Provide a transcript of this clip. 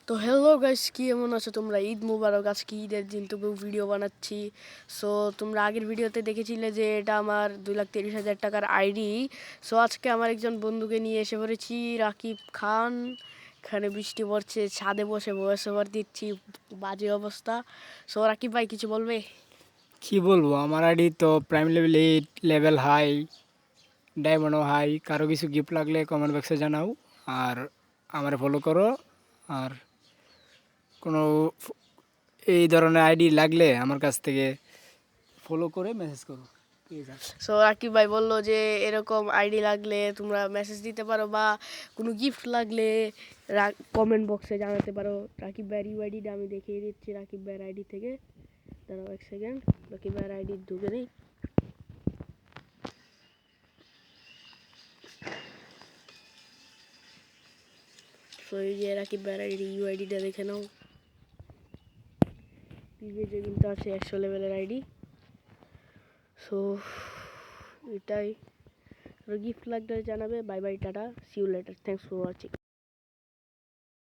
তো hello guys, কি এমন আছো তোমরা? ঈদ মুবারক। আজকে ঈদের দিন তবুও ভিডিও বানাচ্ছি। সো তোমরা আগের ভিডিওতে দেখেছিলে যে এটা আমার 2,30,000 টাকার আইডি। সো আজকে আমার একজন বন্ধুকে নিয়ে এসে পড়েছি, রাকিব খান। এখানে বৃষ্টি পড়ছে, ছাদে বসে ভয়েস ওভার দিচ্ছি, বাজে অবস্থা। সো রাকিব ভাই কিছু বলবে? কি বলবো, আমার আইডি তো প্রাইম লেভেল 8, লেভেল হাই, ডায়মন্ডও হাই। কারো কিছু গিফট লাগলে কমেন্ট বক্সে জানাও, আর আমার ফলো করো। আর কোনো এই ধরনের আইডি লাগলে আমার কাছ থেকে ফলো করে মেসেজ করো, ঠিক আছে? সো রাকিব ভাই বললো যে এরকম আইডি লাগলে তোমরা মেসেজ দিতে পারো, বা কোনো গিফট লাগলে কমেন্ট বক্সে জানাতে পারো। রাকিব ভাইয়ের ইউআইডিটা আমি দেখিয়ে দিচ্ছি। রাকিব ভাইয়ের আইডি থেকে দাঁড়াও এক সেকেন্ড, রাকিব ভাইয়ের আইডি ঢুকে নেই। সো এই যে রাকিব ভাইয়ের আইডি, ইউআইডিটা দেখে নাও। পিভিজে কিন্তু আছে 100 লেভেলের আইডি। সো এটাই, গিফট লাগলে জানাবে। Bye bye, tata, see you later, thanks for watching.